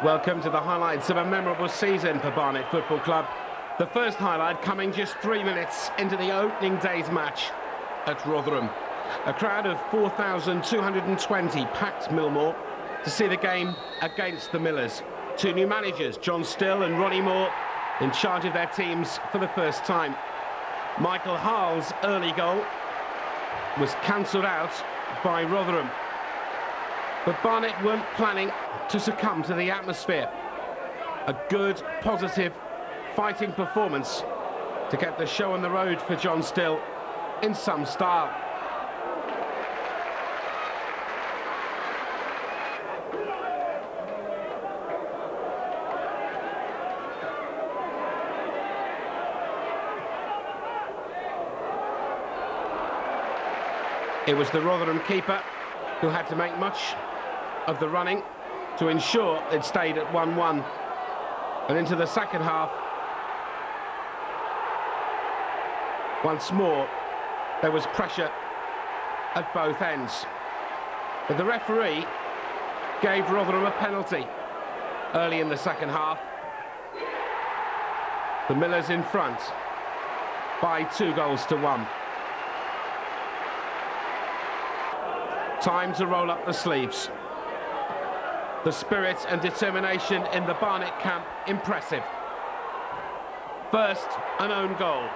Welcome to the highlights of a memorable season for Barnet Football Club. The first highlight coming just 3 minutes into the opening day's match at Rotherham. A crowd of 4,220 packed Millmore to see the game against the Millers. Two new managers, John Still and Ronnie Moore, in charge of their teams for the first time. Michael Harl's early goal was cancelled out by Rotherham. But Barnet weren't planning to succumb to the atmosphere. A good, positive, fighting performance to get the show on the road for John Still in some style. It was the Rotherham keeper who had to make much of the running to ensure it stayed at 1-1. And into the second half, once more, there was pressure at both ends. But the referee gave Rotherham a penalty early in the second half. The Millers in front by 2-1. Time to roll up the sleeves. The spirit and determination in the Barnet camp, impressive. First, an own goal.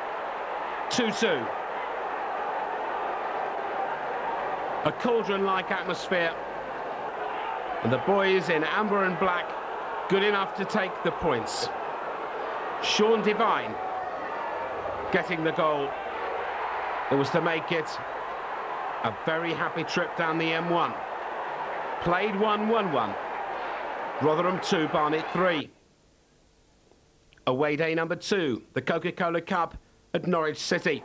2-2. A cauldron-like atmosphere. And the boys in amber and black, good enough to take the points. Sean Devine getting the goal. It was to make it a very happy trip down the M1. Played 1-1-1. Rotherham 2, Barnet 3. Away day number 2, the Coca-Cola Cup at Norwich City.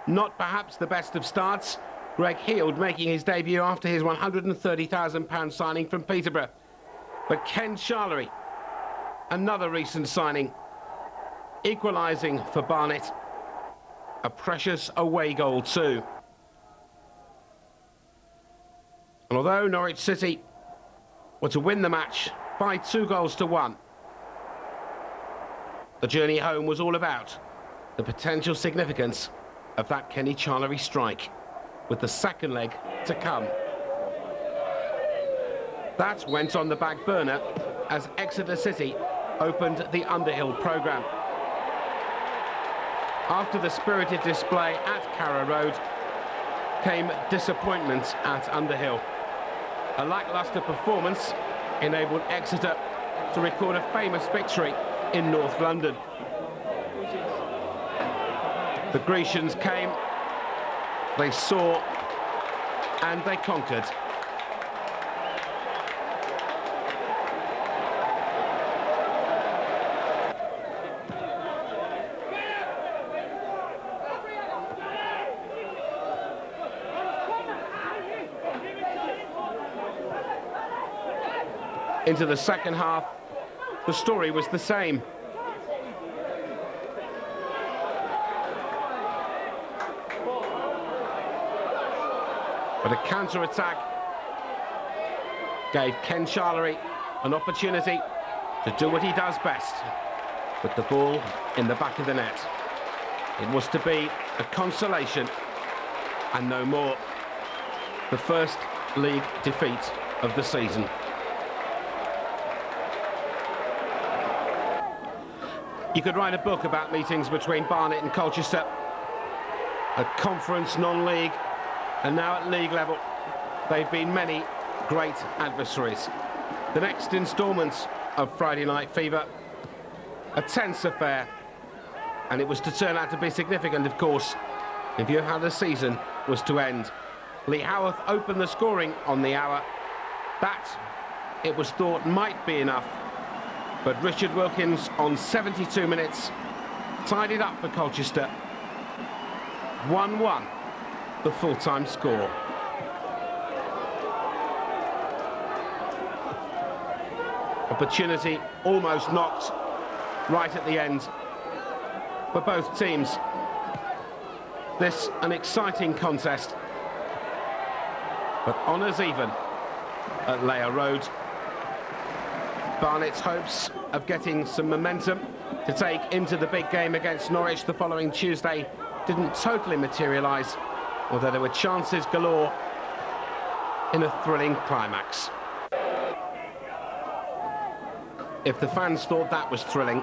Not perhaps the best of starts. Greg Heald making his debut after his £130,000 signing from Peterborough. But Ken Charlery, another recent signing, equalising for Barnet. A precious away goal too. And although Norwich City were to win the match by 2-1, the journey home was all about the potential significance of that Kenny Charlery strike, with the second leg to come. That went on the back burner as Exeter City opened the Underhill programme. After the spirited display at Carrow Road came disappointment at Underhill. A lacklustre performance enabled Exeter to record a famous victory in North London. The Grecians came, they saw, and they conquered. Into the second half, the story was the same. But a counter-attack gave Ken Charlery an opportunity to do what he does best, with the ball in the back of the net. It was to be a consolation and no more. The first league defeat of the season. You could write a book about meetings between Barnet and Colchester, at conference, non-league, and now at league level. They've been many great adversaries. The next instalment of Friday Night Fever, a tense affair, and it was to turn out to be significant, of course, in view of how the season was to end. Lee Howarth opened the scoring on the hour. That, it was thought, might be enough. But Richard Wilkins, on 72 minutes, tied it up for Colchester. 1-1, the full-time score. Opportunity almost knocked right at the end for both teams. This an exciting contest, but honours even at Layer Road. Barnet's hopes of getting some momentum to take into the big game against Norwich the following Tuesday didn't totally materialise, although there were chances galore in a thrilling climax. If the fans thought that was thrilling,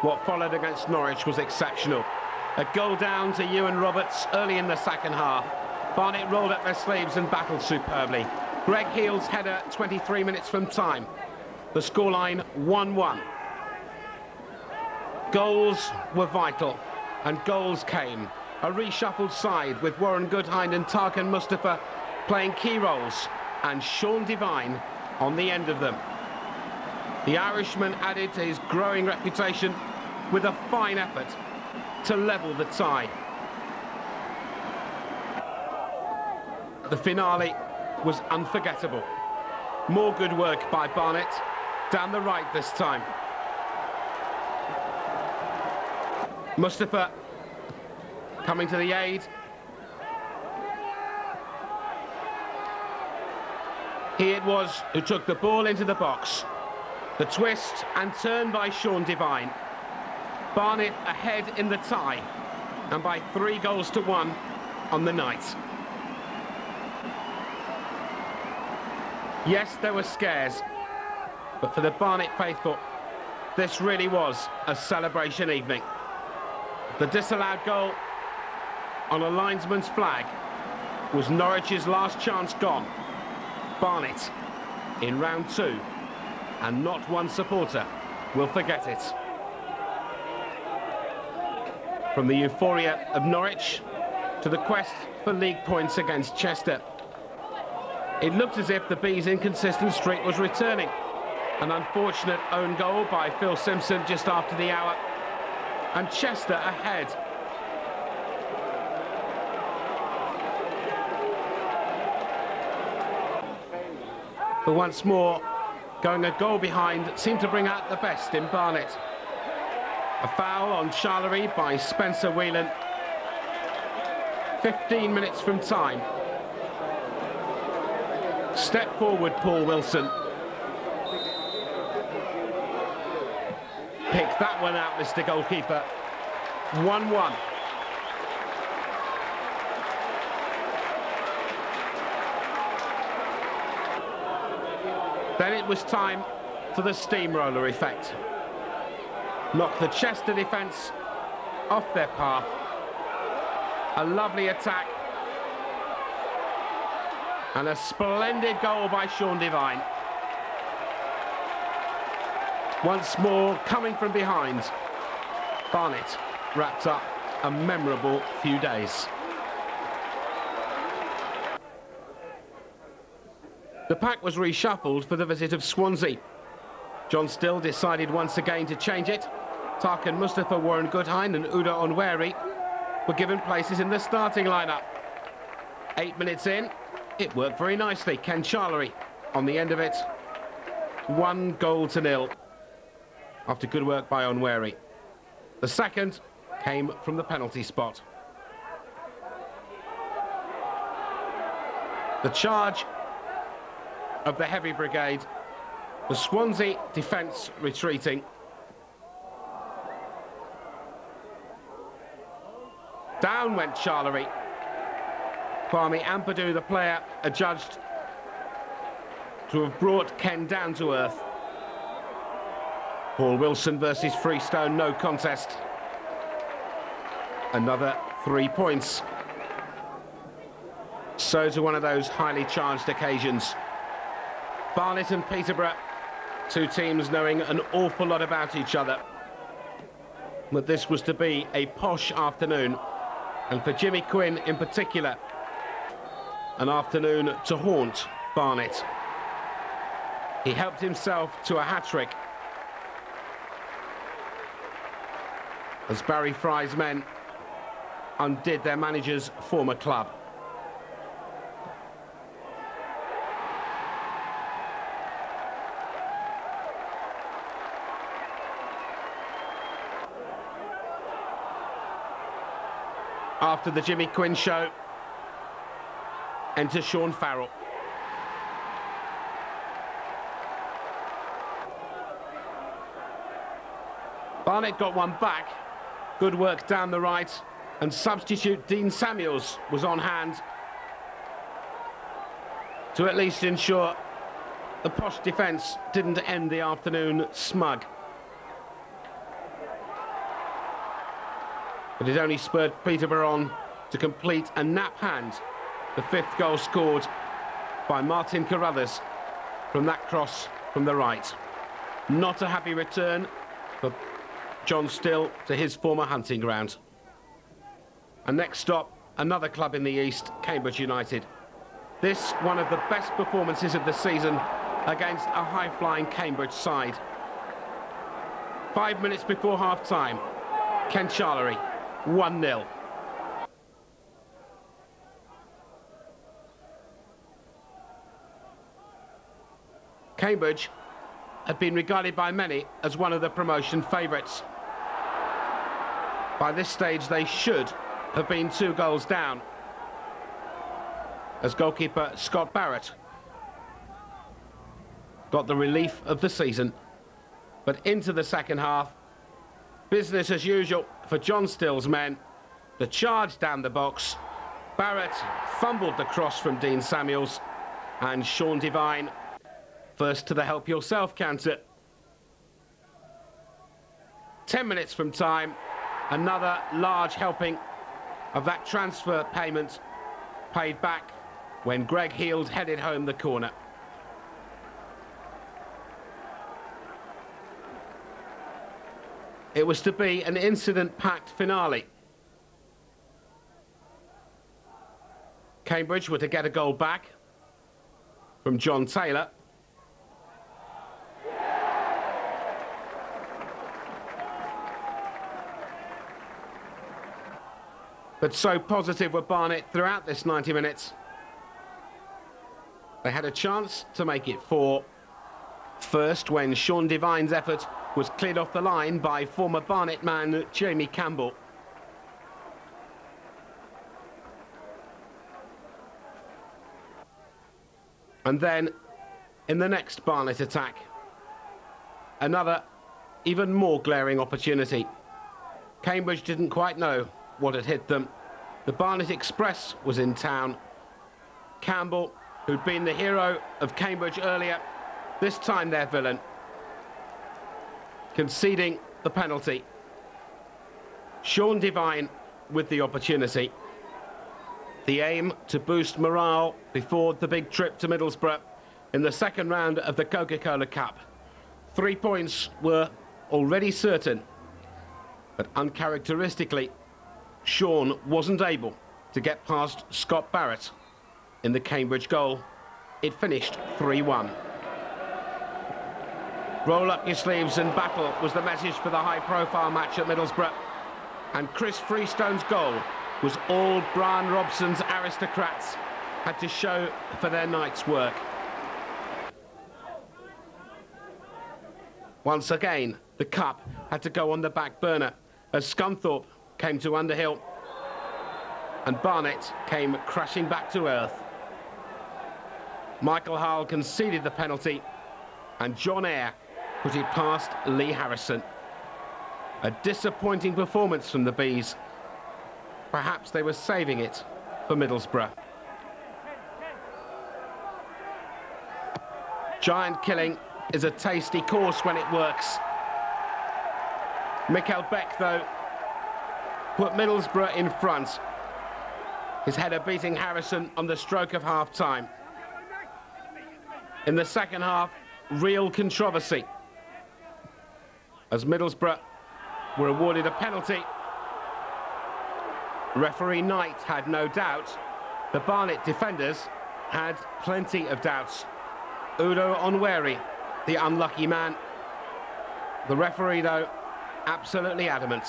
what followed against Norwich was exceptional. A goal down to Ewan Roberts early in the second half. Barnet rolled up their sleeves and battled superbly. Greg Heald's header 23 minutes from time. The scoreline 1-1. Goals were vital, and goals came. A reshuffled side with Warren Goodhind and Tarkan Mustafa playing key roles, and Sean Devine on the end of them. The Irishman added to his growing reputation with a fine effort to level the tie. The finale was unforgettable. More good work by Barnet, down the right this time. Mustafa coming to the aid. He it was who took the ball into the box. The twist and turn by Sean Devine. Barnet ahead in the tie, and by 3-1 on the night. Yes, there were scares, but for the Barnet faithful, this really was a celebration evening. The disallowed goal on a linesman's flag was Norwich's last chance gone. Barnet in round 2, and not one supporter will forget it. From the euphoria of Norwich to the quest for league points against Chester, it looked as if the Bees' inconsistent streak was returning. An unfortunate own goal by Phil Simpson just after the hour, and Chester ahead. But once more, going a goal behind seemed to bring out the best in Barnet. A foul on Charlery by Spencer Whelan. 15 minutes from time. Step forward, Paul Wilson. Pick that one out, Mr. Goalkeeper. 1-1. Then it was time for the steamroller effect. Knock the Chester defence off their path. A lovely attack. And a splendid goal by Sean Devine. Once more, coming from behind, Barnet wrapped up a memorable few days. The pack was reshuffled for the visit of Swansea. John Still decided once again to change it. Tarkan Mustafa, Warren Goodhind and Uda Onweri were given places in the starting lineup. 8 minutes in, it worked very nicely. Ken Charlery on the end of it. 1-0 after good work by Onweri. The second came from the penalty spot. The charge of the heavy brigade, the Swansea defence retreating. Down went Charlery. Kwame Ampadu, the player, adjudged to have brought Ken down to earth. Paul Wilson versus Freestone, no contest. Another 3 points. So to one of those highly charged occasions. Barnet and Peterborough, two teams knowing an awful lot about each other. But this was to be a posh afternoon, and for Jimmy Quinn in particular, an afternoon to haunt Barnet. He helped himself to a hat-trick as Barry Fry's men undid their manager's former club. After the Jimmy Quinn show, enter Sean Farrell. Barnet got one back. Good work down the right. And substitute Dean Samuels was on hand to at least ensure the posh defence didn't end the afternoon smug. But it only spurred Peterborough on to complete a nap hand. The fifth goal scored by Martin Carruthers from that cross from the right. Not a happy return for John Still to his former hunting ground. And next stop, another club in the East, Cambridge United. This one of the best performances of the season against a high-flying Cambridge side. 5 minutes before half-time, Ken Charlery, 1-0. Cambridge had been regarded by many as one of the promotion favourites. By this stage, they should have been 2 goals down, as goalkeeper Scott Barrett got the relief of the season. But into the second half, business as usual for John Still's men. The charge down the box. Barrett fumbled the cross from Dean Samuels, and Sean Devine first to the help yourself counter. 10 minutes from time, another large helping of that transfer payment paid back when Greg Heald headed home the corner. It was to be an incident-packed finale. Cambridge were to get a goal back from John Taylor. But so positive were Barnet throughout this 90 minutes. They had a chance to make it 4. First, when Sean Devine's effort was cleared off the line by former Barnet man Jamie Campbell. And then, in the next Barnet attack, another even more glaring opportunity. Cambridge didn't quite know what had hit them. The Barnet Express was in town. Campbell, who'd been the hero of Cambridge earlier, this time their villain, conceding the penalty. Sean Devine with the opportunity. The aim to boost morale before the big trip to Middlesbrough in the second round of the Coca-Cola Cup. 3 points were already certain, but uncharacteristically, Sean wasn't able to get past Scott Barrett in the Cambridge goal. It finished 3-1. Roll up your sleeves and battle was the message for the high-profile match at Middlesbrough. And Chris Freestone's goal was all Brian Robson's aristocrats had to show for their night's work. Once again, the cup had to go on the back burner as Scunthorpe came to Underhill and Barnet came crashing back to earth. Michael Hull conceded the penalty and John Eyre put it past Lee Harrison. A disappointing performance from the Bees. Perhaps they were saving it for Middlesbrough. Giant killing is a tasty course when it works. Mikael Beck, though, put Middlesbrough in front. His header beating Harrison on the stroke of half-time. In the second half, real controversy, as Middlesbrough were awarded a penalty. Referee Knight had no doubt. The Barnet defenders had plenty of doubts. Udo Onweri, the unlucky man. The referee, though, absolutely adamant.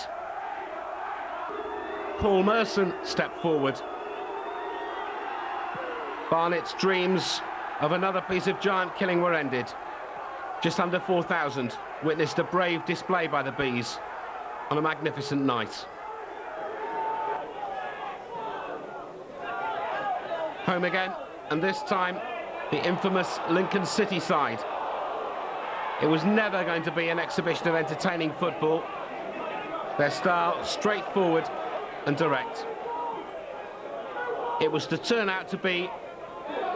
Paul Merson stepped forward. Barnet's dreams of another piece of giant killing were ended. Just under 4,000 witnessed a brave display by the Bees on a magnificent night. Home again, and this time the infamous Lincoln City side. It was never going to be an exhibition of entertaining football. Their style straightforward and direct. It was to turn out to be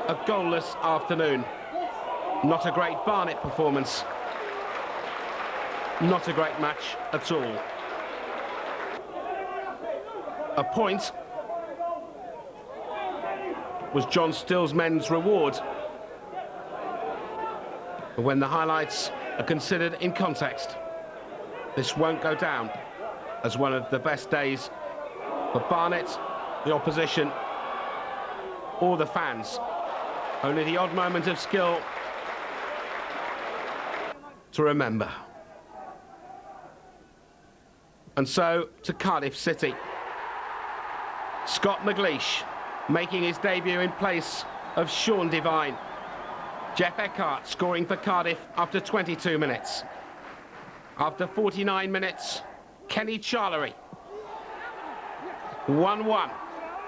a goalless afternoon. Not a great Barnet performance. Not a great match at all. A point was John Still's men's reward. But when the highlights are considered in context, this won't go down as one of the best days for Barnet, the opposition, or the fans. Only the odd moment of skill to remember. And so to Cardiff City. Scott McLeish making his debut in place of Sean Devine. Jeff Eckhart scoring for Cardiff after 22 minutes. After 49 minutes, Kenny Charlery. 1-1,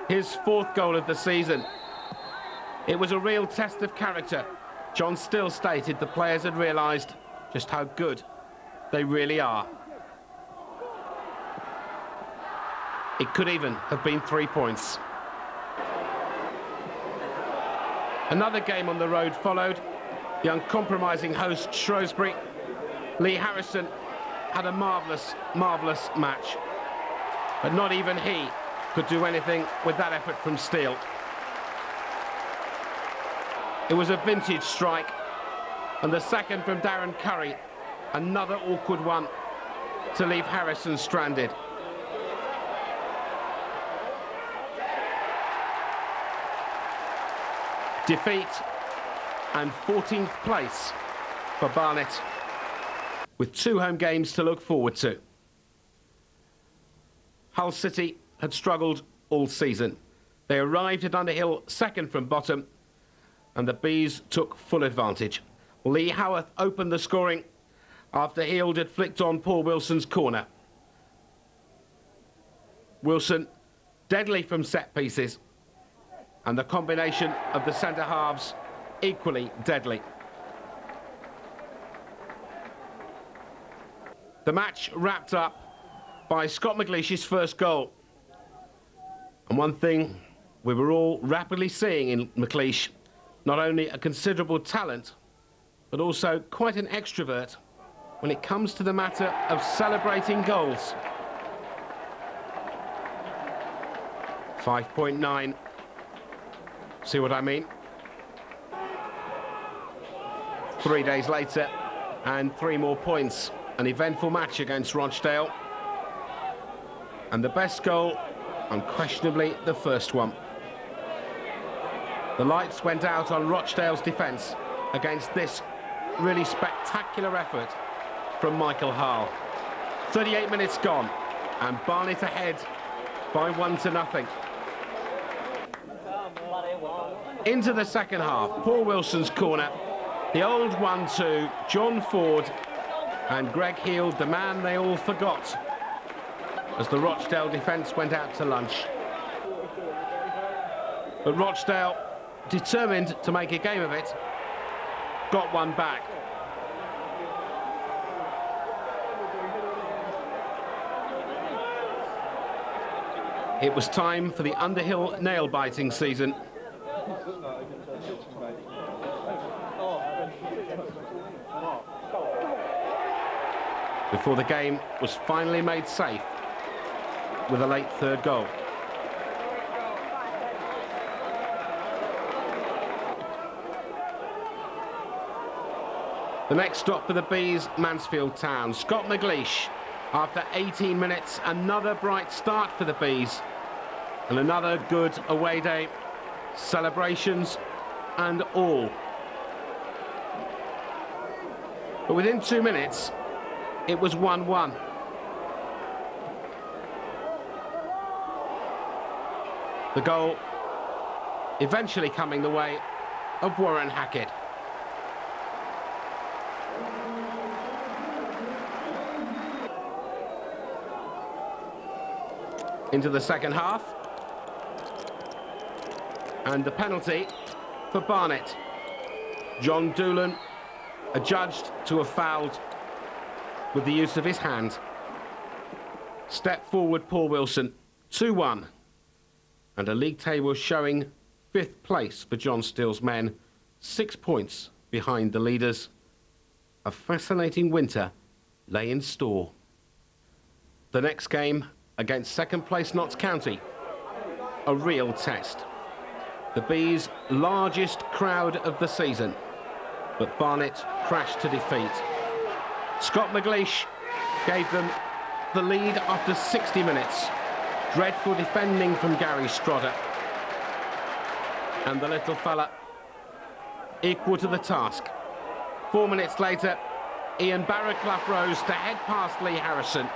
his fourth goal of the season. It was a real test of character. John Still stated the players had realised just how good they really are. It could even have been 3 points. Another game on the road followed. The uncompromising host Shrewsbury. Lee Harrison had a marvellous match. But not even he could do anything with that effort from Steele. It was a vintage strike. And the second from Darren Curry. Another awkward one to leave Harrison stranded. Defeat and 14th place for Barnet, with 2 home games to look forward to. Hull City had struggled all season. They arrived at Underhill second from bottom, and the Bees took full advantage. Lee Howarth opened the scoring after Heald had flicked on Paul Wilson's corner. Wilson, deadly from set pieces, and the combination of the centre halves equally deadly. The match wrapped up by Scott McLeish's first goal. And one thing we were all rapidly seeing in McLeish, not only a considerable talent, but also quite an extrovert when it comes to the matter of celebrating goals. 5.9. See what I mean? 3 days later, and 3 more points. An eventful match against Rochdale. And the best goal, unquestionably the first one. The lights went out on Rochdale's defence against this really spectacular effort from Michael Harle. 38 minutes gone, and Barnet ahead by 1-0. Into the second half, Paul Wilson's corner, the old 1-2, John Ford and Greg Heald, the man they all forgot, as the Rochdale defence went out to lunch. But Rochdale, determined to make a game of it, got one back. It was time for the Underhill nail-biting season. Before the game was finally made safe with a late third goal. The next stop for the Bees, Mansfield Town. Scott McLeish, after 18 minutes, another bright start for the Bees. And another good away day, celebrations and all. But within 2 minutes, it was 1-1. The goal eventually coming the way of Warren Hackett. Into the second half. And the penalty for Barnet. John Doolan adjudged to have fouled with the use of his hand. Step forward, Paul Wilson, 2-1. And a league table showing 5th place for John Still's men, 6 points behind the leaders. A fascinating winter lay in store. The next game against 2nd place Notts County, a real test. The Bees' largest crowd of the season, but Barnet crashed to defeat. Scott McLeish gave them the lead after 60 minutes. Dreadful defending from Gary Strodder. And the little fella equal to the task. 4 minutes later, Ian Barraclough rose to head past Lee Harrison.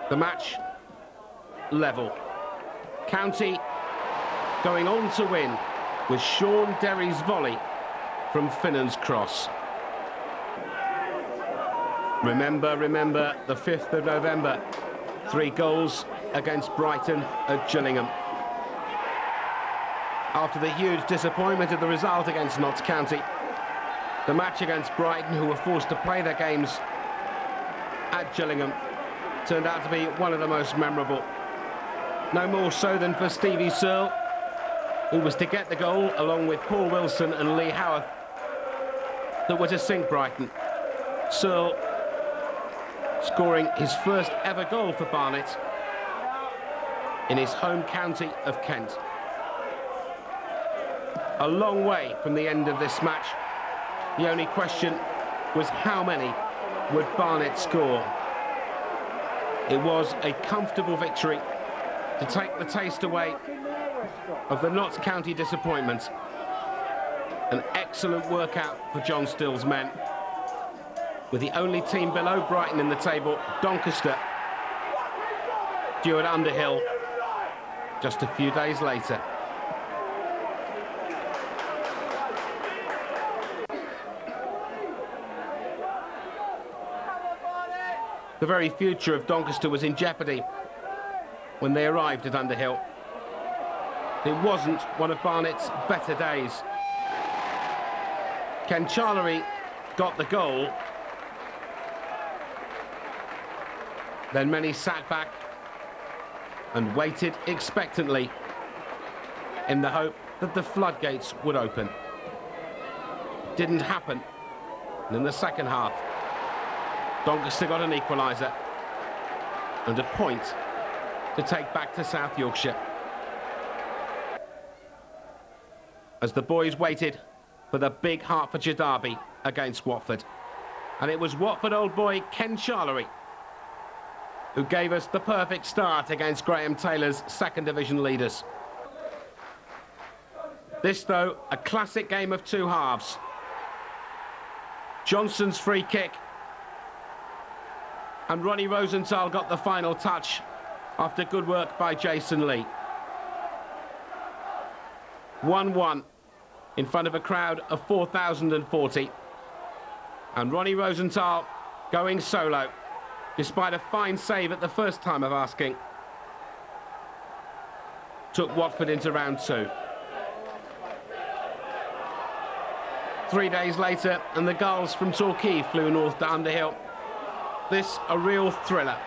The match level. County going on to win with Sean Derry's volley from Finnan's cross. Remember the 5th of November, 3 goals against Brighton at Gillingham. After the huge disappointment of the result against Notts County, the match against Brighton, who were forced to play their games at Gillingham, turned out to be one of the most memorable. No more so than for Stevie Searle, who was to get the goal along with Paul Wilson and Lee Howarth that were to sink Brighton. Searle scoring his first ever goal for Barnet in his home county of Kent. A long way from the end of this match. The only question was how many would Barnet score? It was a comfortable victory to take the taste away of the Notts County disappointment. An excellent workout for John Still's men, with the only team below Brighton in the table, Doncaster, due at Underhill just a few days later. The very future of Doncaster was in jeopardy when they arrived at Underhill. It wasn't one of Barnet's better days. Ken Charlery got the goal. Then many sat back and waited expectantly in the hope that the floodgates would open. It didn't happen. And in the second half, Doncaster got an equaliser and a point to take back to South Yorkshire. As the boys waited for the big Hertfordshire derby against Watford. And it was Watford old boy Ken Charlery who gave us the perfect start against Graham Taylor's 2nd Division leaders. This, though, a classic game of 2 halves. Johnson's free kick, and Ronnie Rosenthal got the final touch after good work by Jason Lee. 1-1 in front of a crowd of 4,040. And Ronnie Rosenthal going solo, despite a fine save at the first time of asking. Took Watford into round 2. 3 days later, and the Gulls from Torquay flew north to Underhill. This a real thriller.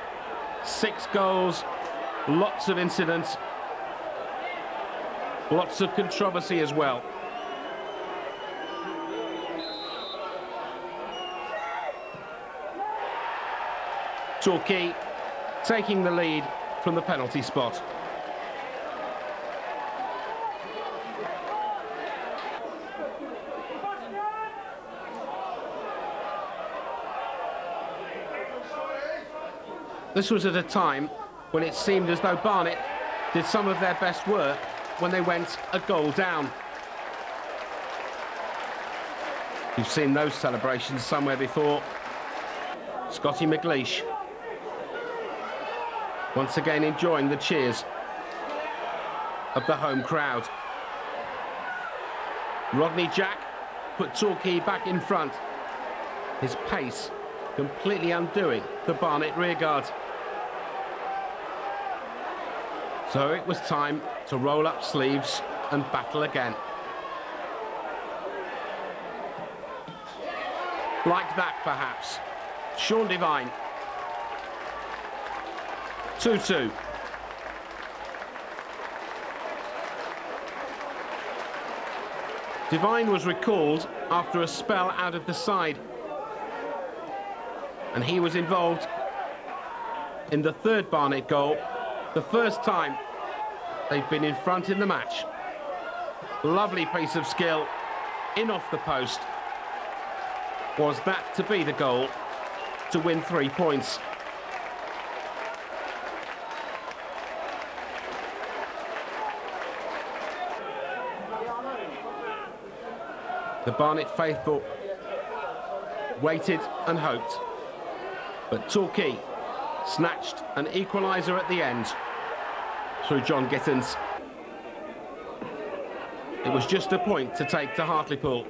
6 goals, lots of incidents, lots of controversy as well. Torquay taking the lead from the penalty spot. This was at a time when it seemed as though Barnet did some of their best work when they went a goal down. You've seen those celebrations somewhere before. Scotty McLeish once again enjoying the cheers of the home crowd. Rodney Jack put Torquay back in front. His pace completely undoing the Barnet rearguard. So it was time to roll up sleeves and battle again. Like that, perhaps. Sean Devine 2-2. Devine was recalled after a spell out of the side, and he was involved in the third Barnet goal, the first time they've been in front in the match. Lovely piece of skill, in off the post. Was that to be the goal to win 3 points? The Barnet faithful waited and hoped, but Torquay snatched an equaliser at the end through John Gittins. It was just a point to take to Hartlepool.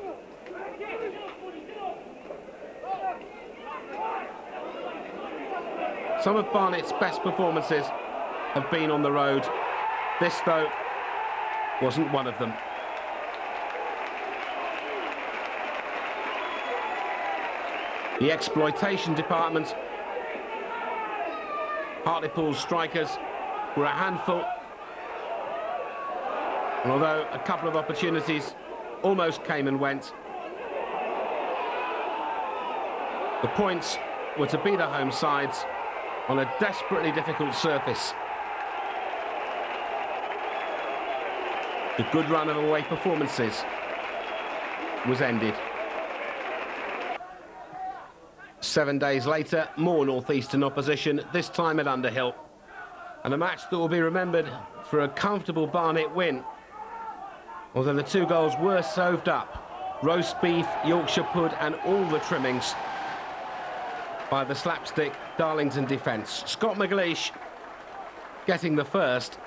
Some of Barnet's best performances have been on the road. This, though, wasn't one of them. The exploitation department, Hartlepool's strikers were a handful. And although a couple of opportunities almost came and went, the points were to be the home sides on a desperately difficult surface. The good run of away performances was ended. 7 days later, more northeastern opposition, this time at Underhill. And a match that will be remembered for a comfortable Barnet win. Although the 2 goals were served up, roast beef, Yorkshire pud and all the trimmings by the slapstick Darlington defence. Scott McLeish getting the first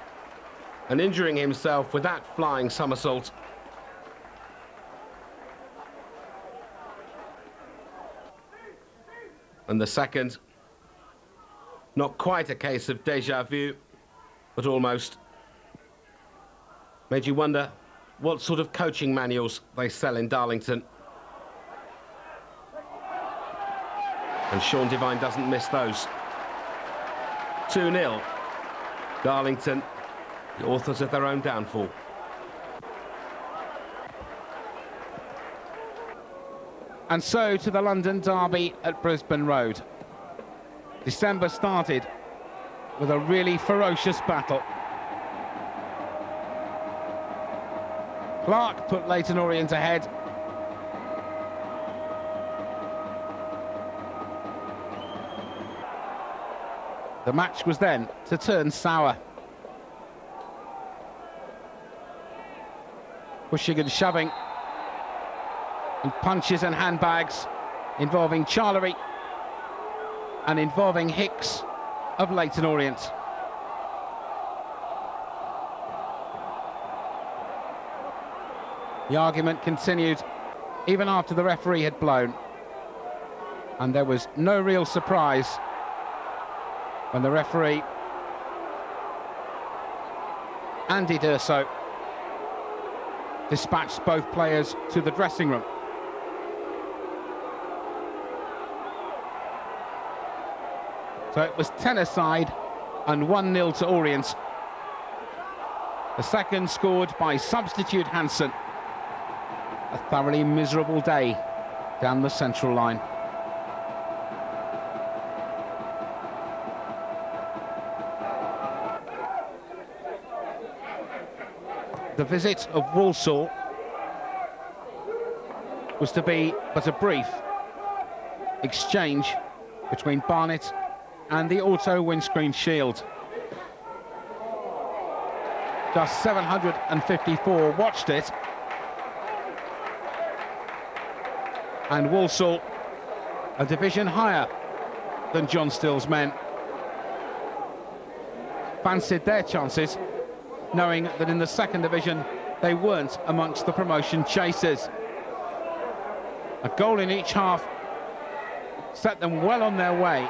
and injuring himself with that flying somersault. And the second, not quite a case of déjà vu, but almost. Made you wonder what sort of coaching manuals they sell in Darlington. And Sean Devine doesn't miss those. 2-0. Darlington, the authors of their own downfall. And so to the London derby at Brisbane Road. December started with a really ferocious battle. Clark put Leyton Orient ahead. The match was then to turn sour. Pushing and shoving, and punches and handbags involving Charlery and involving Hicks of Leyton Orient. The argument continued even after the referee had blown, and there was no real surprise when the referee, Andy D'Urso, dispatched both players to the dressing room. So it was 10-a-side and 1-0 to Orient. The second scored by substitute Hansen. A thoroughly miserable day down the central line. The visit of Walsall was to be but a brief exchange between Barnet and the Auto Windscreen Shield. Just 754 watched it, and Walsall, a division higher than John Still's men, fancied their chances, knowing that in the second division they weren't amongst the promotion chasers. A goal in each half set them well on their way.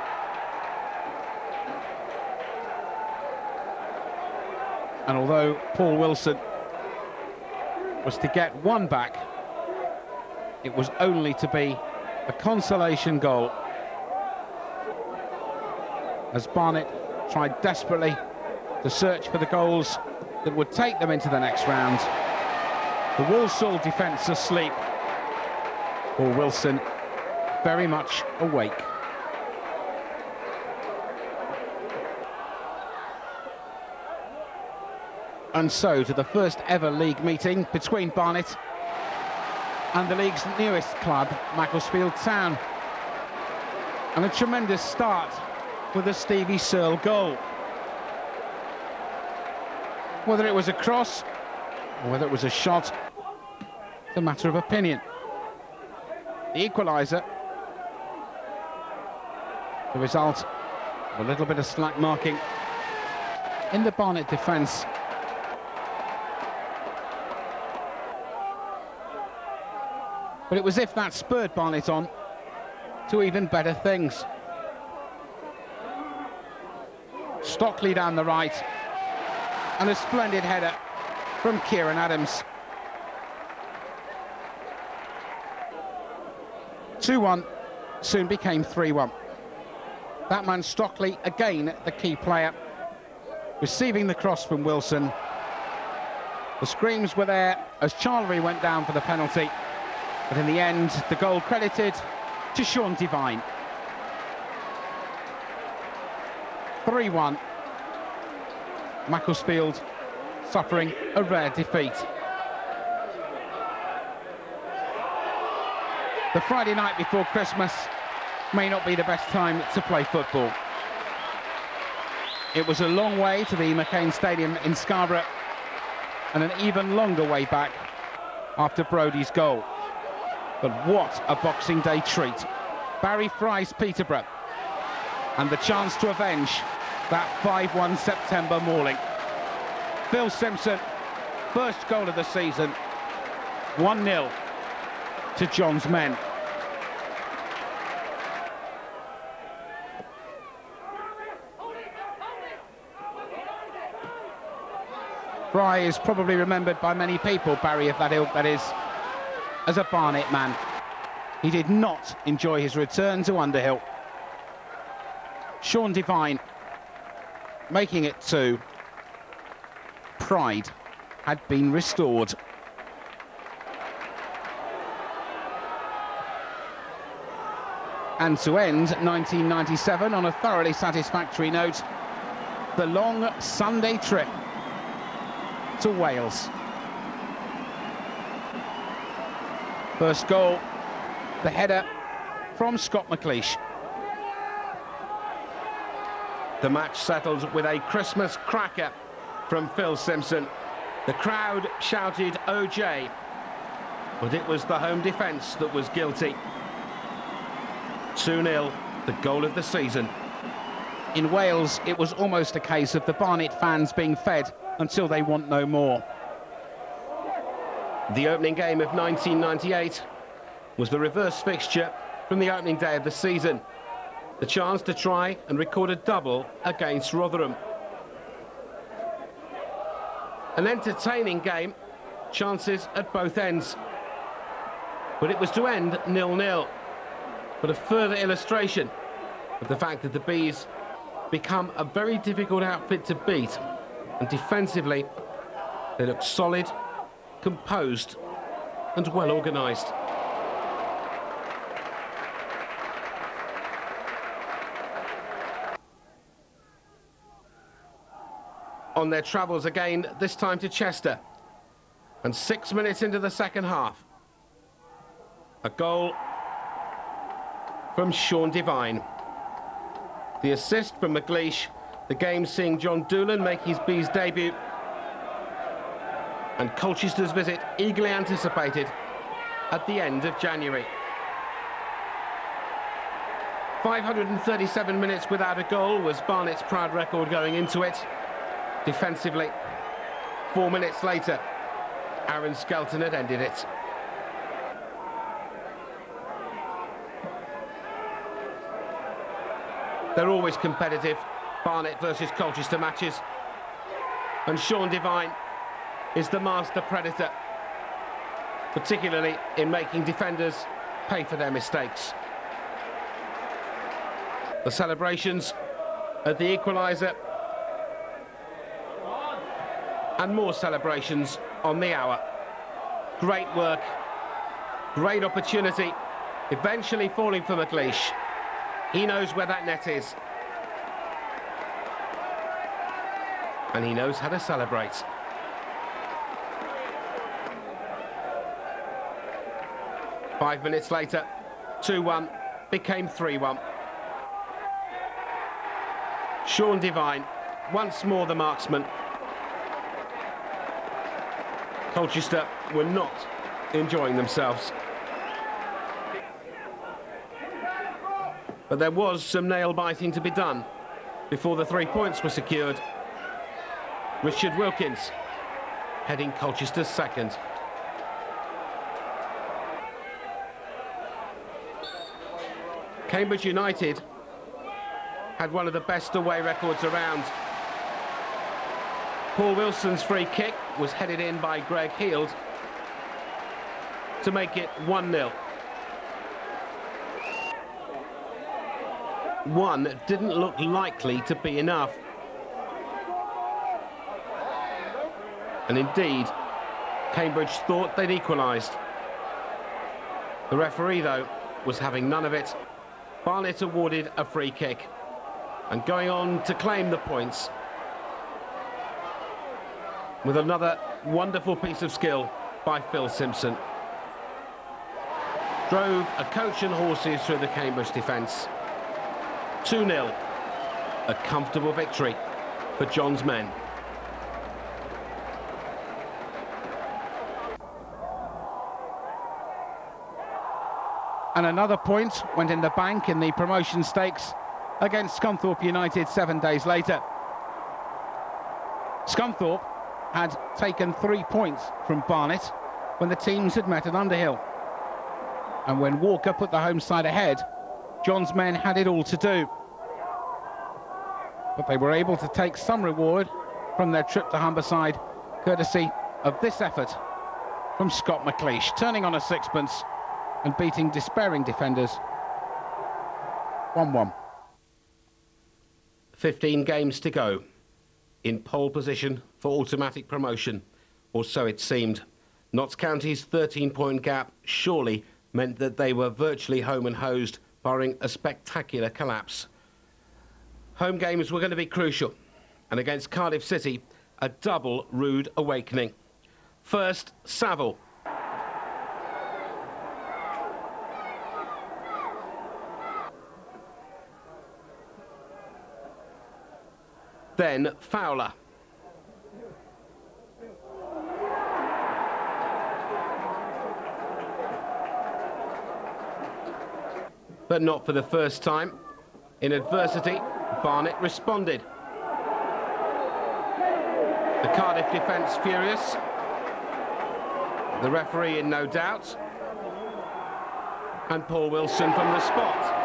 And although Paul Wilson was to get one back, it was only to be a consolation goal, as Barnet tried desperately to search for the goals that would take them into the next round. The Walsall defence asleep, or Wilson very much awake. And so to the first ever league meeting between Barnet and the league's newest club, Macclesfield Town. And a tremendous start with a Stevie Searle goal. Whether it was a cross or whether it was a shot, it's a matter of opinion. The equaliser, the result of a little bit of slack marking in the Barnet defence. But it was as if that spurred Barnet on to even better things. Stockley down the right, and a splendid header from Kieran Adams. 2-1 soon became 3-1. That man Stockley, again the key player, receiving the cross from Wilson. The screams were there as Charlery went down for the penalty, but in the end the goal credited to Sean Devine. 3-1. Macclesfield suffering a rare defeat. The Friday night before Christmas may not be the best time to play football. It was a long way to the McCain Stadium in Scarborough, and an even longer way back after Brodie's goal. But what a Boxing Day treat. Barry Fry's Peterborough, and the chance to avenge that 5-1 September mauling. Phil Simpson, first goal of the season, 1-0 to John's men. Fry is probably remembered by many people, Barry of that ilk that is, as a Barnet man. He did not enjoy his return to Underhill. Sean Devine making it 2. Pride had been restored. And to end 1997 on a thoroughly satisfactory note, the long Sunday trip to Wales. First goal, the header from Scott McLeish. The match settled with a Christmas cracker from Phil Simpson. The crowd shouted OJ, but it was the home defence that was guilty. 2-0, the goal of the season. In Wales, it was almost a case of the Barnet fans being fed until they want no more. The opening game of 1998 was the reverse fixture from the opening day of the season. The chance to try and record a double against Rotherham. An entertaining game, chances at both ends. But it was to end 0-0. But a further illustration of the fact that the Bees become a very difficult outfit to beat. And defensively, they look solid, composed and well organised. On their travels again, this time to Chester. And 6 minutes into the second half, a goal from Sean Devine. The assist from McLeish, the game seeing John Doolan make his Bees debut. And Colchester's visit eagerly anticipated at the end of January. 537 minutes without a goal was Barnet's proud record going into it. Defensively, 4 minutes later, Aaron Skelton had ended it. They're always competitive, Barnet versus Colchester matches. And Sean Devine is the master predator, particularly in making defenders pay for their mistakes. The celebrations at the equaliser. And more celebrations on the hour. Great work, great opportunity, eventually falling for McLeish. He knows where that net is. And he knows how to celebrate. Five minutes later, 2-1 became 3-1. Sean Devine, once more the marksman. Colchester were not enjoying themselves. But there was some nail-biting to be done before the 3 points were secured. Richard Wilkins heading Colchester's second. Cambridge United had one of the best away records around. Paul Wilson's free kick was headed in by Greg Heald to make it 1-0. One didn't look likely to be enough. And indeed, Cambridge thought they'd equalised. The referee, though, was having none of it. Barnet awarded a free kick and going on to claim the points with another wonderful piece of skill by Phil Simpson. Drove a coach and horses through the Cambridge defence. 2-0, a comfortable victory for John's men. And another point went in the bank in the promotion stakes against Scunthorpe United 7 days later. Scunthorpe had taken 3 points from Barnet when the teams had met at Underhill. And when Walker put the home side ahead, John's men had it all to do. But they were able to take some reward from their trip to Humberside, courtesy of this effort from Scott McLeish, turning on a sixpence and beating despairing defenders 1-1. 15 games to go, in pole position for automatic promotion, or so it seemed. Notts County's 13-point gap surely meant that they were virtually home and hosed, barring a spectacular collapse. Home games were going to be crucial, and against Cardiff City, a double rude awakening. First, Saville. Then Fowler. But not for the first time. In adversity, Barnet responded. The Cardiff defence furious. The referee in no doubt. And Paul Wilson from the spot.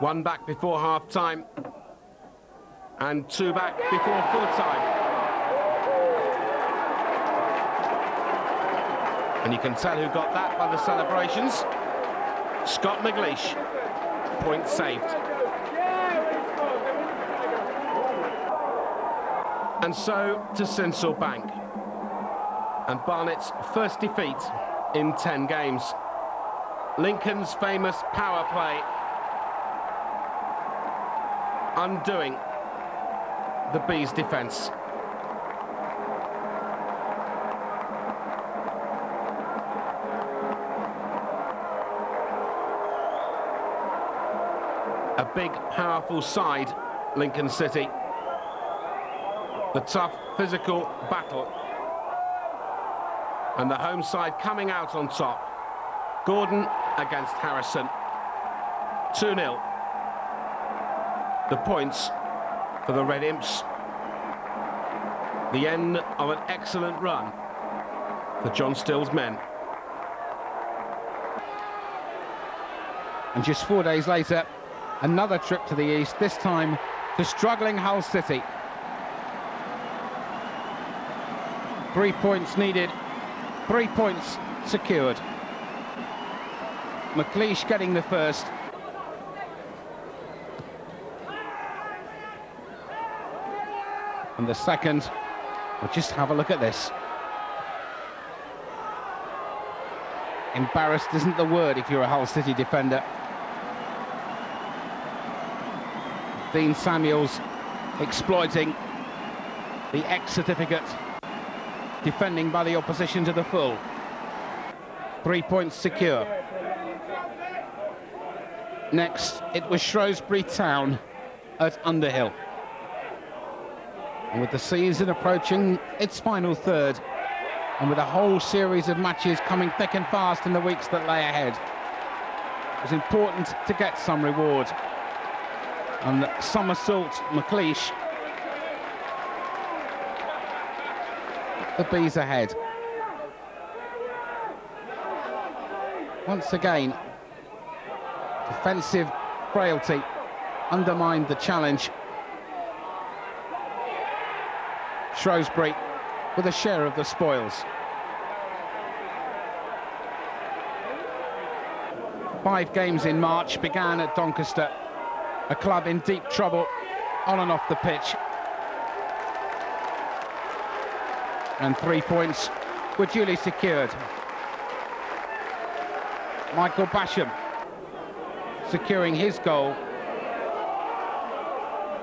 One back before half-time, and two back before full-time. And you can tell who got that by the celebrations. Scott McLeish, point saved. And so to Sincil Bank, and Barnet's first defeat in 10 games. Lincoln's famous power play undoing the Bees' defence. A big, powerful side, Lincoln City. The tough, physical battle. And the home side coming out on top. Gordon against Harrison. 2-0. The points for the Red Imps. The end of an excellent run for John Still's men. And just 4 days later, another trip to the east, this time to struggling Hull City. 3 points needed, 3 points secured. McLeish getting the first, And the second, well, just have a look at this. Embarrassed isn't the word if you're a Hull City defender. Dean Samuels exploiting the X certificate, defending by the opposition to the full. 3 points secure. Next, it was Shrewsbury Town at Underhill. And with the season approaching its final third, and with a whole series of matches coming thick and fast in the weeks that lay ahead, it was important to get some reward. And Somersault McLeish, the bees ahead. Once again, defensive frailty undermined the challenge. Shrewsbury with a share of the spoils. 5 games in March began at Doncaster, a club in deep trouble on and off the pitch. And 3 points were duly secured. Michael Basham securing his goal.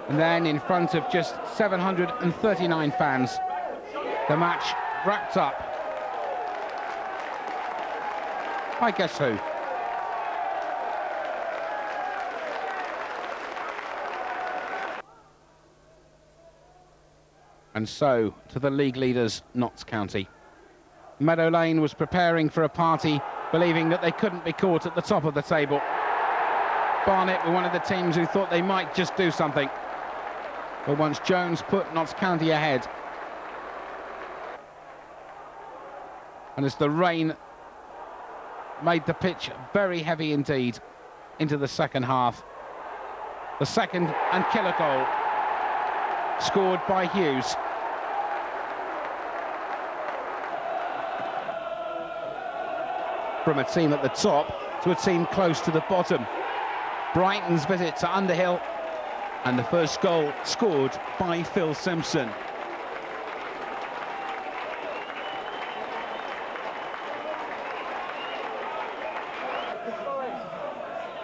And then in front of just 739 fans, the match wrapped up by guess who? And so to the league leaders, Notts County. Meadow Lane was preparing for a party, believing that they couldn't be caught at the top of the table. Barnet were one of the teams who thought they might just do something. But once Jones put Notts County ahead, and as the rain made the pitch very heavy indeed into the second half, the second and killer goal scored by Hughes. From a team at the top to a team close to the bottom. Brighton's visit to Underhill, and the first goal scored by Phil Simpson.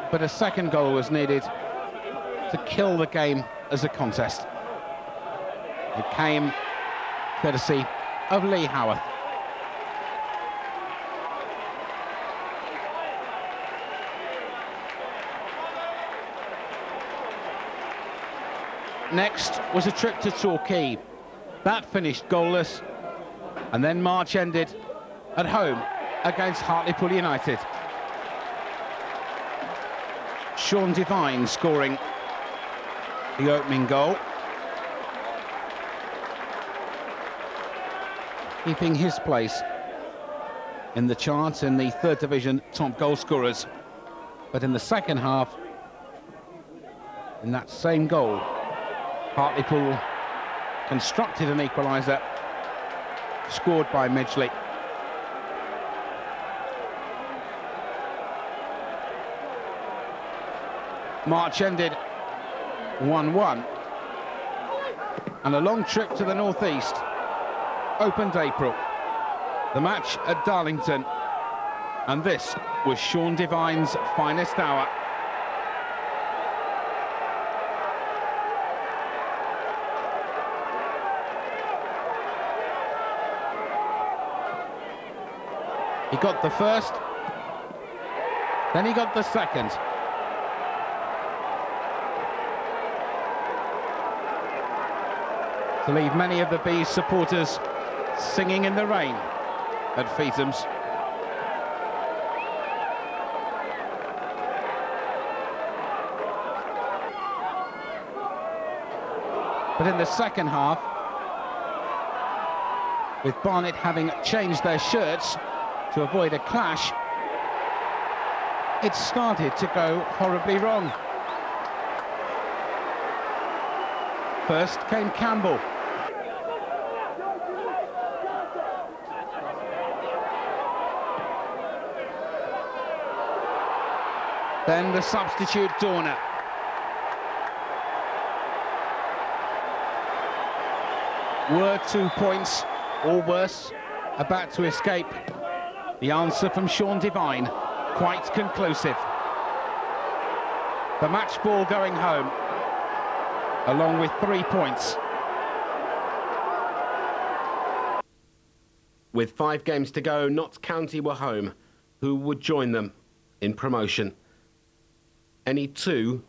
But a second goal was needed to kill the game as a contest. It came courtesy of Lee Howarth. Next was a trip to Torquay. That finished goalless, and then March ended at home against Hartlepool United. Sean Devine scoring the opening goal, keeping his place in the chart in the third division top goal scorers. But in the second half, in that same goal, Hartlepool constructed an equaliser, scored by Midgley. March ended 1-1, and a long trip to the northeast opened April. The match at Darlington, and this was Sean Devine's finest hour. He got the first, then he got the second. To leave many of the Bees supporters singing in the rain at Feetham's. But in the second half, with Barnet having changed their shirts to avoid a clash, it started to go horribly wrong. First came Campbell. Then the substitute Dorner. Were 2 points, or worse, about to escape? The answer from Sean Devine, quite conclusive. The match ball going home, along with 3 points. With 5 games to go, Notts County were home. Who would join them in promotion? Any 2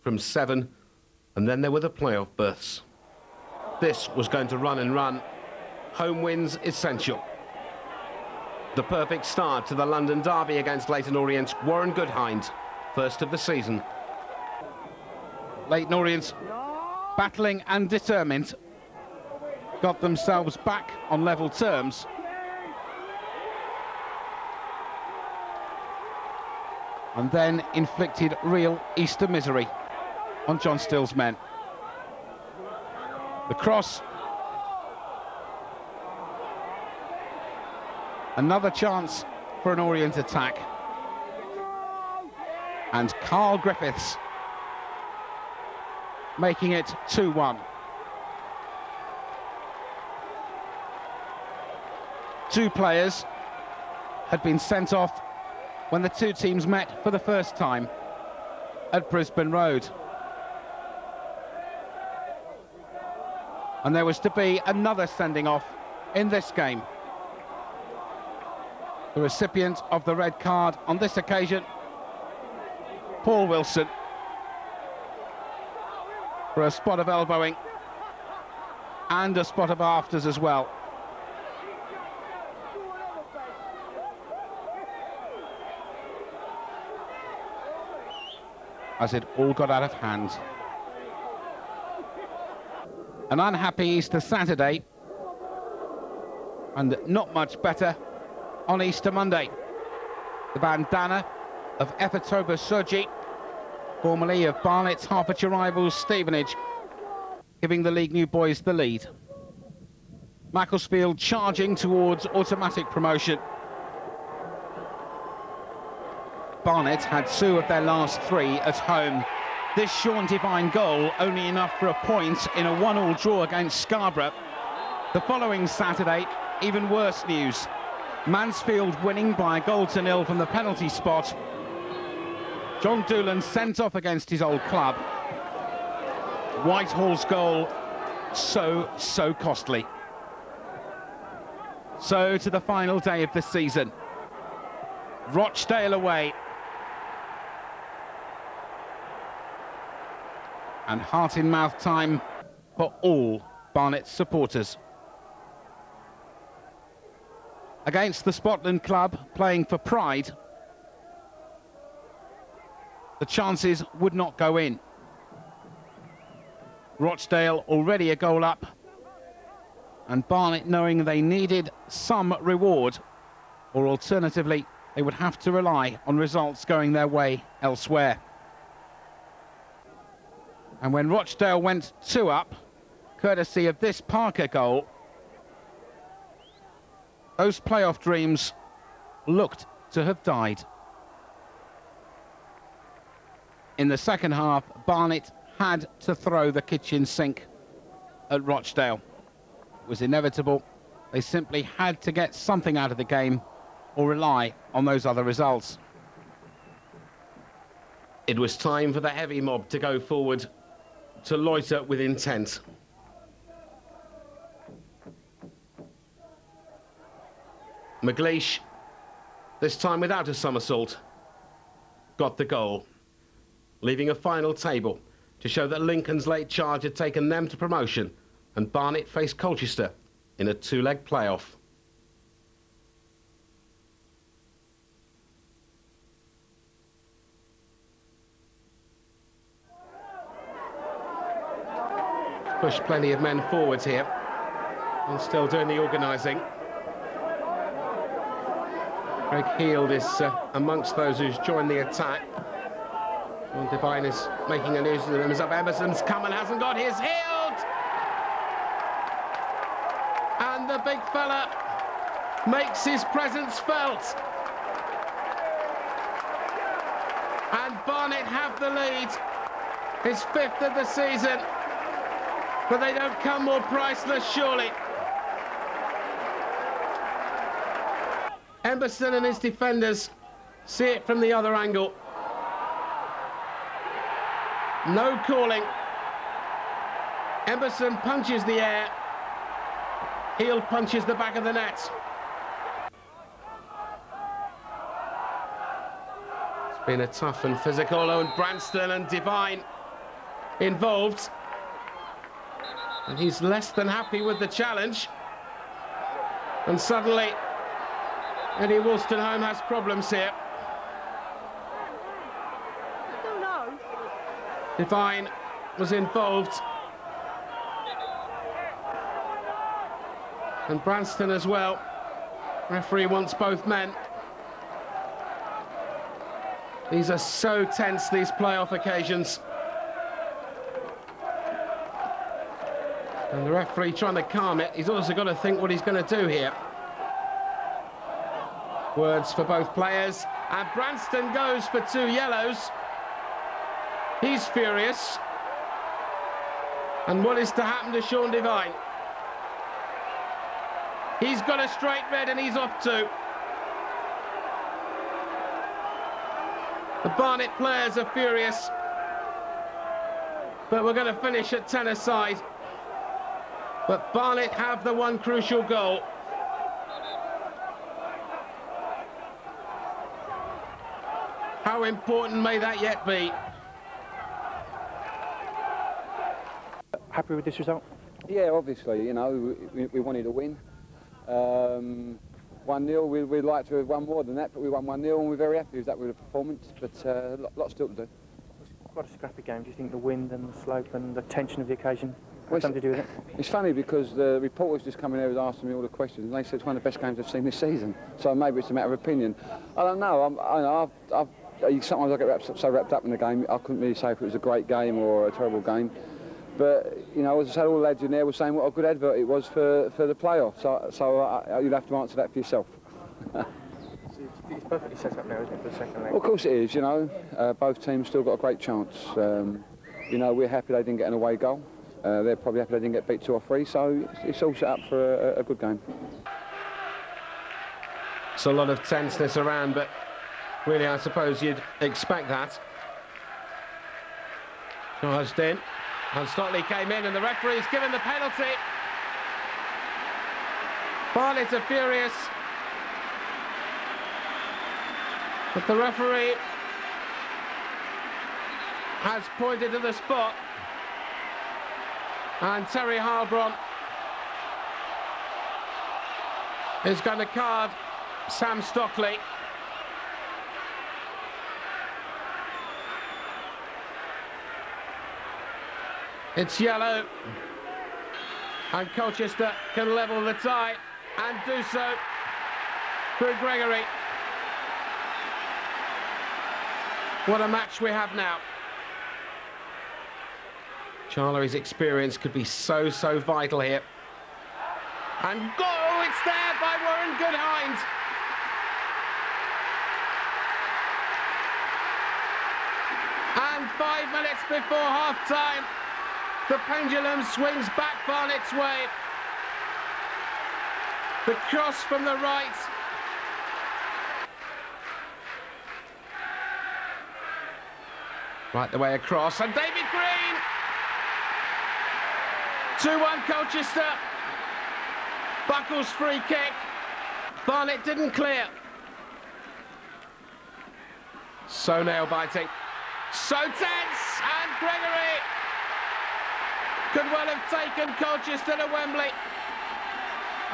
from 7, and then there were the playoff berths. This was going to run and run. Home wins essential. The perfect start to the London derby against Leyton Orient. Warren Goodhind, first of the season. Leyton Orient, battling and determined, got themselves back on level terms. And then inflicted real Easter misery on John Still's men. The cross. Another chance for an Orient attack. And Carl Griffiths making it 2-1. 2 players had been sent off when the 2 teams met for the first time at Brisbane Road. And there was to be another sending off in this game. The recipient of the red card on this occasion, Paul Wilson, for a spot of elbowing and a spot of afters as well. As it all got out of hand. An unhappy Easter Saturday, and not much better on Easter Monday. The bandana of Efatoba Soji, formerly of Barnet's Hertfordshire rivals Stevenage, giving the League New Boys the lead. Macclesfield charging towards automatic promotion. Barnet had 2 of their last 3 at home. This Sean Devine goal only enough for a point in a 1-1 draw against Scarborough. The following Saturday, even worse news. Mansfield winning by 1-0 from the penalty spot. John Doolan sent off against his old club. Whitehall's goal, so costly. So to the final day of the season. Rochdale away. And heart-in-mouth time for all Barnet supporters. Against the Spotland club playing for pride, the chances would not go in. Rochdale already a goal up, and Barnet knowing they needed some reward, or alternatively they would have to rely on results going their way elsewhere. And when Rochdale went 2 up, courtesy of this Parker goal, those playoff dreams looked to have died. In the second half, Barnet had to throw the kitchen sink at Rochdale. It was inevitable. They simply had to get something out of the game or rely on those other results. It was time for the heavy mob to go forward, to loiter with intent. McLeish, this time without a somersault, got the goal, leaving a final table to show that Lincoln's late charge had taken them to promotion, and Barnet faced Colchester in a 2-leg playoff. Pushed plenty of men forwards here, and still doing the organising. Greg Heald is amongst those who's joined the attack. And Devine is making a nuisance of Emerson's come and hasn't got his. Heald! And the big fella makes his presence felt. And Barnet have the lead. His 5th of the season. but they don't come more priceless, surely. Emberson and his defenders see it from the other angle. No calling. Emberson punches the air. Heel punches the back of the net. It's been a tough and physical, and Branston and Devine involved. And he's less than happy with the challenge. And suddenly, Eddie Wolstenholme has problems here. Devine was involved. And Branston as well. Referee wants both men. These are so tense, these playoff occasions. And the referee trying to calm it. He's also got to think what he's going to do here. Words for both players. And Branston goes for 2 yellows. He's furious. And what is to happen to Sean Devine? He's got a straight red and he's off too. The Barnet players are furious. But we're going to finish at 10-a-side. But Barnet have the one crucial goal. How important may that yet be? Happy with this result? Yeah, obviously, you know, we wanted to win. 1-0, we'd like to have won more than that, but we won 1-0 and we're very happy with that, with the performance, but lots still to do. It's quite a scrappy game. Do you think the wind and the slope and the tension of the occasion have something to do with it? It's funny because the reporters just coming there was asking me all the questions and they said it's one of the best games I've seen this season, so maybe it's a matter of opinion. I don't know, sometimes I get so wrapped up in the game, I couldn't really say if it was a great game or a terrible game. But, you know, as I said, all the lads in there were saying what a good advert it was for the playoffs. So you'll have to answer that for yourself. It's perfectly set up now, isn't it, for the second leg? Well, of course it is, you know. Both teams still got a great chance. You know, we're happy they didn't get an away goal. They're probably happy they didn't get beat 2 or 3, so it's all set up for a good game. It's a lot of tenseness around, but really, I suppose you'd expect that. Charged in. And Stotley came in and the referee's given the penalty. Barnet are furious. But the referee has pointed to the spot. And Terry Heilbronn is going to card Sam Stotley. It's yellow, and Colchester can level the tie and do so through Gregory. What a match we have now. Charlie's experience could be so vital here. And goal, it's there by Warren Goodhind. And 5 minutes before half-time, the pendulum swings back Barnet's way. The cross from the right. Right the way across, and David Green! 2-1 Colchester. Buckles free kick. Barnet didn't clear. So nail-biting. So tense, and Gregory could well have taken Colchester to Wembley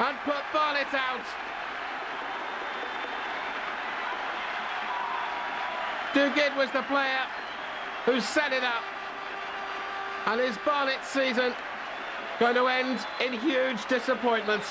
and put Barnet out. Duguid was the player who set it up. And is Barnet's season going to end in huge disappointment?